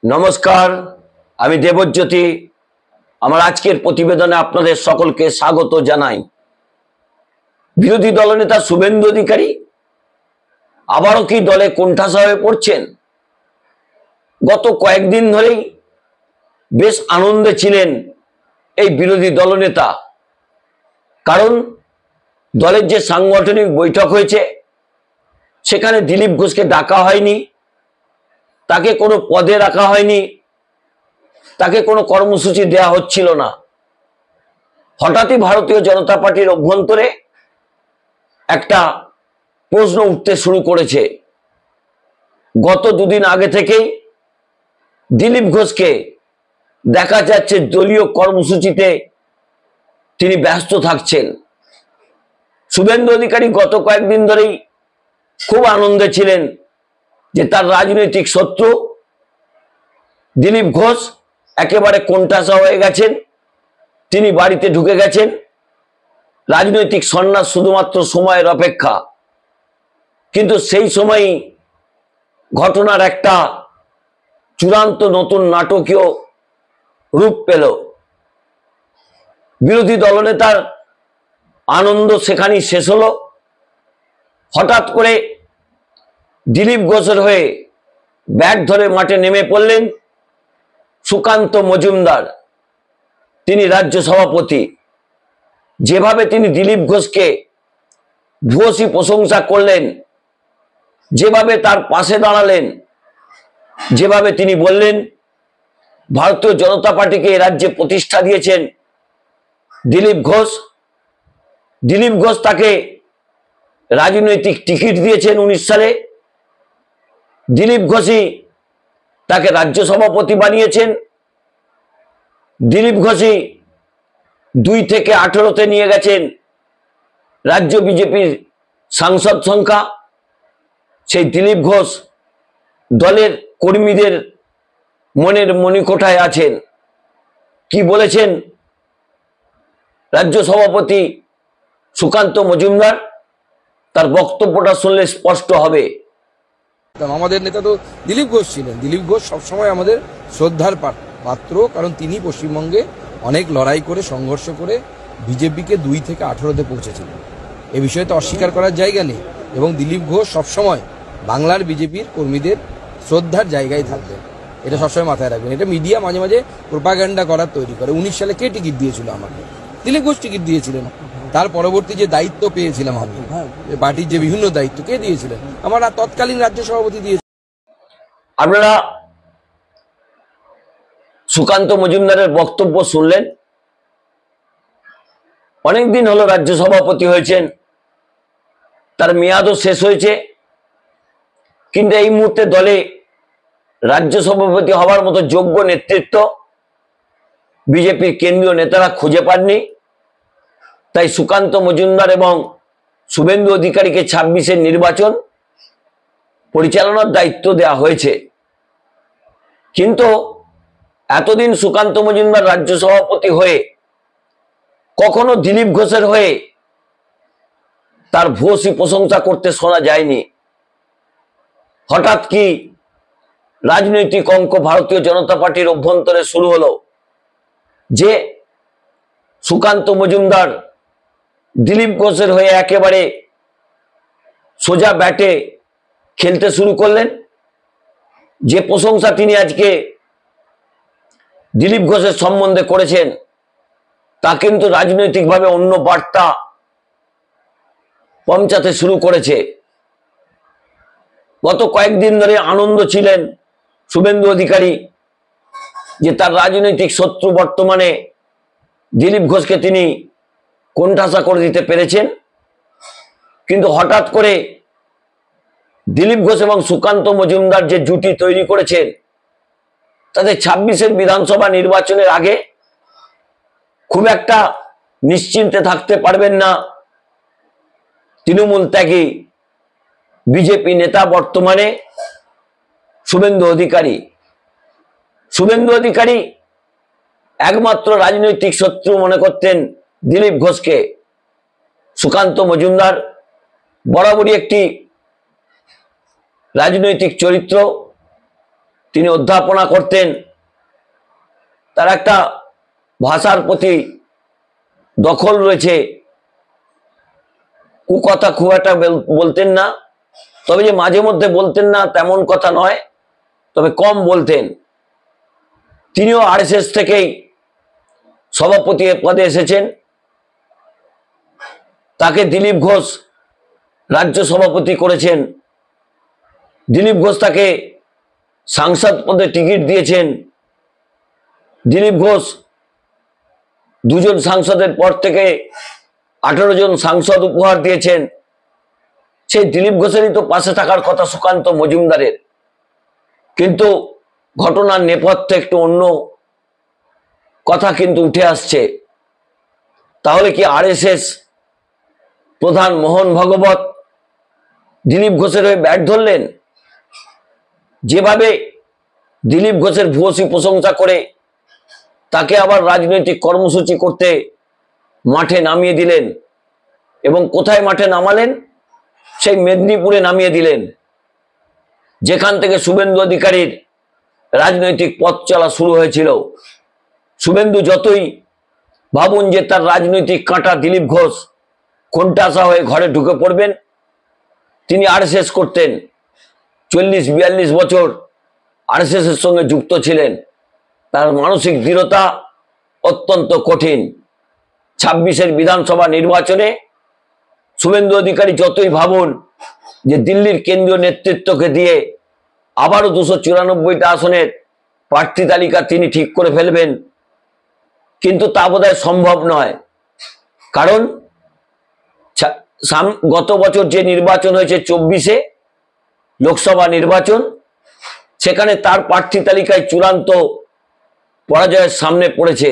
नमस्कार আমি দেবজ্যোতি আমার আজকের প্রতিবেদনে আপনাদের সকলকে স্বাগত জানাই। বিরোধী দলনেতা শুভেন্দু অধিকারী আবারও কি দলে কোণঠাসা হয়ে পড়ছেন? গত কয়েকদিন ধরেই বেশ আনন্দে ছিলেন এই বিরোধী দলনেতা, কারণ দলের যে সাংগঠনিক বৈঠক হয়েছে সেখানে দিলীপ ঘোষকে ডাকা হয়নি, তাকে কোনো পদে রাখা হয়নি, তাকে কোনো কর্মসূচি দেয়া হচ্ছিল না। হঠাৎই ভারতীয় জনতা পার্টির অভ্যন্তরে একটা প্রশ্ন উঠতে শুরু করেছে। গত দুদিন আগে থেকেই দিলীপ ঘোষকে দেখা যাচ্ছে দলীয় কর্মসূচিতে তিনি ব্যস্ত থাকছেন। শুভেন্দু অধিকারী গত কয়েকদিন ধরেই খুব আনন্দে ছিলেন যে তার রাজনৈতিক শত্রু দিলীপ ঘোষ একেবারে কোণঠাসা হয়ে গেছেন, তিনি বাড়িতে ঢুকে গেছেন। রাজনৈতিক সন্ন্যাস শুধুমাত্র সময়ের অপেক্ষা। কিন্তু সেই সময়ই ঘটনার একটা চূড়ান্ত নতুন নাটকীয় রূপ পেল। বিরোধী দলনেতার আনন্দ সেখানেই শেষ হলো। হঠাৎ করে দিলীপ ঘোষের হয়ে ব্যাট ধরে মাঠে নেমে পড়লেন সুকান্ত মজুমদার, তিনি রাজ্য সভাপতি। যেভাবে তিনি দিলীপ ঘোষকে ভূয়সী প্রশংসা করলেন, যেভাবে তার পাশে দাঁড়ালেন, যেভাবে তিনি বললেন ভারতীয় জনতা পার্টিকে এ রাজ্যে প্রতিষ্ঠা দিয়েছেন দিলীপ ঘোষ। দিলীপ ঘোষ তাকে রাজনৈতিক টিকিট দিয়েছেন 19 সালে। দিলীপ ঘোষই তাকে রাজ্য সভাপতি বানিয়েছেন। দিলীপ ঘোষই 2 থেকে 18-তে নিয়ে গেছেন রাজ্য বিজেপির সাংসদ সংখ্যা। সেই দিলীপ ঘোষ দলের কর্মীদের মনের মণিকোঠায় আছেন। কি বলেছেন রাজ্য সভাপতি সুকান্ত মজুমদার, তার বক্তব্যটা শুনলে স্পষ্ট হবে। আমাদের নেতা তো দিলীপ ঘোষ ছিলেন। দিলীপ ঘোষ সবসময় আমাদের শ্রদ্ধার পাত্র, কারণ তিনি পশ্চিমবঙ্গে অনেক লড়াই করে সংঘর্ষ করে বিজেপিকে 2 থেকে 18-তে পৌঁছেছিলেন। এ বিষয়ে তো অস্বীকার করার জায়গা নেই। এবং দিলীপ ঘোষ সবসময় বাংলার বিজেপির কর্মীদের শ্রদ্ধার জায়গায় থাকবেন, এটা সবসময় মাথায় রাখবেন। এটা মিডিয়া মাঝে মাঝে প্রোপাগান্ডা করার তৈরি করে। 19 সালে কে টিকিট দিয়েছিল আমাকে? দিলীপ ঘোষ টিকিট দিয়েছিলেন। তার পরবর্তী যে দায়িত্ব পেয়েছিলাম আমি, পার্টির যে বিভিন্ন দায়িত্ব কে দিয়েছিলেন? আমার তৎকালীন রাজ্য সভাপতি দিয়েছিলেন। আপনারা সুকান্ত মজুমদারের বক্তব্য শুনলেন। অনেকদিন হলো রাজ্য সভাপতি হয়েছেন, তার মেয়াদও শেষ হয়েছে, কিন্তু এই মুহূর্তে দলে রাজ্য সভাপতি হওয়ার মতো যোগ্য নেতৃত্ব বিজেপির কেন্দ্রীয় নেতারা খুঁজে পাননি। তাই সুকান্ত মজুমদার এবং শুভেন্দু অধিকারীকে 26-এর নির্বাচন পরিচালনার দায়িত্ব দেওয়া হয়েছে। কিন্তু এতদিন সুকান্ত মজুমদার রাজ্য সভাপতি হয়ে কখনো দিলীপ ঘোষের হয়ে তার ভূয়সী প্রশংসা করতে শোনা যায়নি। হঠাৎ কি রাজনৈতিক অঙ্ক ভারতীয় জনতা পার্টির অভ্যন্তরে শুরু হলো যে সুকান্ত মজুমদার দিলীপ ঘোষের হয়ে একেবারে সোজা ব্যাটে খেলতে শুরু করলেন। যে প্রশংসা তিনি আজকে দিলীপ ঘোষের সম্বন্ধে করেছেন তা কিন্তু রাজনৈতিকভাবে অন্য বার্তা পৌঁছাতে শুরু করেছে। গত কয়েকদিন ধরে আনন্দ ছিলেন শুভেন্দু অধিকারী যে তার রাজনৈতিক শত্রু বর্তমানে দিলীপ ঘোষকে তিনি কোণঠাসা করে দিতে পেরেছেন। কিন্তু হঠাৎ করে দিলীপ ঘোষ এবং সুকান্ত মজুমদার যে জুটি তৈরি করেছেন, তাদের 26-এর বিধানসভা নির্বাচনের আগে খুব একটা নিশ্চিন্তে থাকতে পারবেন না তৃণমূল ত্যাগী বিজেপি নেতা বর্তমানে শুভেন্দু অধিকারী। শুভেন্দু অধিকারী একমাত্র রাজনৈতিক শত্রু মনে করতেন দিলীপ ঘোষকে। সুকান্ত মজুমদার বরাবরই একটি রাজনৈতিক চরিত্র, তিনি অধ্যাপনা করতেন, তার একটা ভাষার প্রতি দখল রয়েছে, কুকথা খুব একটা বলতেন না, তবে যে মাঝে মধ্যে বলতেন না তেমন কথা নয়, তবে কম বলতেন। তিনিও আরএসএস থেকেই সভাপতি পদে এসেছেন। তাকে দিলীপ ঘোষ রাজ্য সভাপতি করেছেন। দিলীপ ঘোষ তাকে সাংসদ পদে টিকিট দিয়েছেন। দিলীপ ঘোষ দুজন সাংসদের পর থেকে 18 জন সাংসদ উপহার দিয়েছেন। সেই দিলীপ ঘোষেরই তো পাশে থাকার কথা সুকান্ত মজুমদারের, কিন্তু ঘটনার নেপথ্যে একটু অন্য কথা কিন্তু উঠে আসছে। তাহলে কি আরএসএস প্রধান মোহন ভাগবত দিলীপ ঘোষের হয়ে ব্যাট ধরলেন? যেভাবে দিলীপ ঘোষের ভূয়সী প্রশংসা করে তাকে আবার রাজনৈতিক কর্মসূচি করতে মাঠে নামিয়ে দিলেন, এবং কোথায় মাঠে নামালেন? সেই মেদিনীপুরে নামিয়ে দিলেন, যেখান থেকে শুভেন্দু অধিকারীর রাজনৈতিক পথ চলা শুরু হয়েছিল। শুভেন্দু যতই ভাবুন যে তার রাজনৈতিক কাঁটা দিলীপ ঘোষ কোণঠাসা হয়ে ঘরে ঢুকে পড়বেন, তিনি আরএসএস করতেন। 40-42 বছর আরএসএস এর সঙ্গে যুক্ত ছিলেন। তার মানসিক দৃঢ়তা অত্যন্ত কঠিন। 26-এর বিধানসভা নির্বাচনে শুভেন্দু অধিকারী যতই ভাবুন যে দিল্লির কেন্দ্রীয় নেতৃত্বকে দিয়ে আবারও 294টা আসনের প্রার্থী তালিকা তিনি ঠিক করে ফেলবেন, কিন্তু তা বোধহয় সম্ভব নয়। কারণ গত বছর যে নির্বাচন হয়েছে 24-এ লোকসভা নির্বাচন, সেখানে তার প্রার্থী তালিকায় চূড়ান্ত পরাজয়ের সামনে পড়েছে।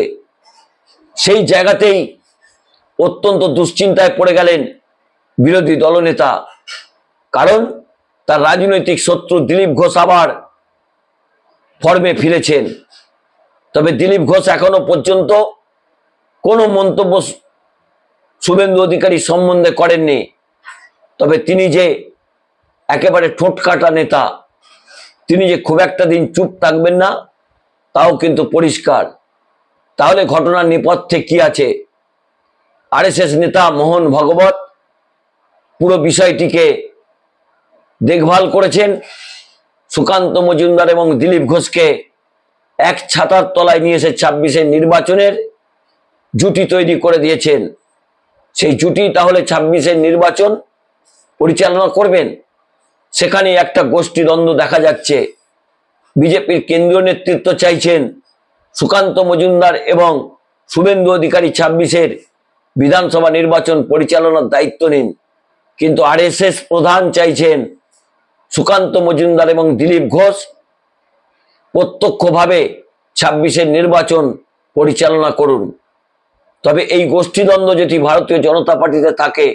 সেই জায়গাতেই অত্যন্ত দুশ্চিন্তায় পড়ে গেলেন বিরোধী দলনেতা, কারণ তার রাজনৈতিক শত্রু দিলীপ ঘোষ আবার ফর্মে ফিরেছেন। তবে দিলীপ ঘোষ এখনো পর্যন্ত কোনো মন্তব্য শুভেন্দু অধিকারী সম্বন্ধে করেননি। তবে তিনি যে একেবারে ঠোঁট কাটা নেতা, তিনি যে খুব একটা দিন চুপ থাকবেন না তাও কিন্তু পরিষ্কার। তাহলে ঘটনার নেপথ্যে কি আছে? আরএসএস নেতা মোহন ভাগবত পুরো বিষয়টিকে দেখভাল করেছেন। সুকান্ত মজুমদার এবং দিলীপ ঘোষকে এক ছাতার তলায় নিয়ে এসে 26-এর নির্বাচনের জুটি তৈরি করে দিয়েছেন। সেই জুটি তাহলে 26-এর নির্বাচন পরিচালনা করবেন। সেখানে একটা গোষ্ঠীদ্বন্দ্ব দেখা যাচ্ছে। বিজেপির কেন্দ্রীয় নেতৃত্ব চাইছেন সুকান্ত মজুমদার এবং শুভেন্দু অধিকারী 26-এর বিধানসভা নির্বাচন পরিচালনার দায়িত্ব নিন, কিন্তু আরএসএস প্রধান চাইছেন সুকান্ত মজুমদার এবং দিলীপ ঘোষ প্রত্যক্ষভাবে 26-এর নির্বাচন পরিচালনা করুন। তবে এই গোষ্ঠীদ্বন্দ্ব যদি ভারতীয় জনতা পার্টিতে থাকে,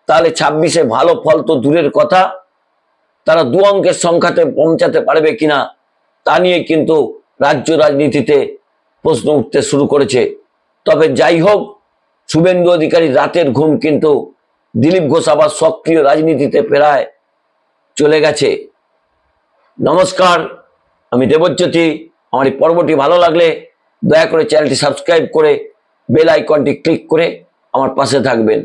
তাহলে 26-এ ভালো ফল তো দূরের কথা, তারা 2 অঙ্কের সংখ্যাতে পৌঁছাতে পারবে কিনা তা নিয়ে কিন্তু রাজ্য রাজনীতিতে প্রশ্ন উঠতে শুরু করেছে। তবে যাই হোক, শুভেন্দু অধিকারী রাতের ঘুম কিন্তু দিলীপ ঘোষ আবার সক্রিয় রাজনীতিতে ফেরায় চলে গেছে। নমস্কার, আমি দেবজ্যোতি। আমার এই পর্বটি ভালো লাগলে দয়া করে চ্যানেলটি সাবস্ক্রাইব করে বেল আইকনটি ক্লিক করে আমার পাশে থাকবেন।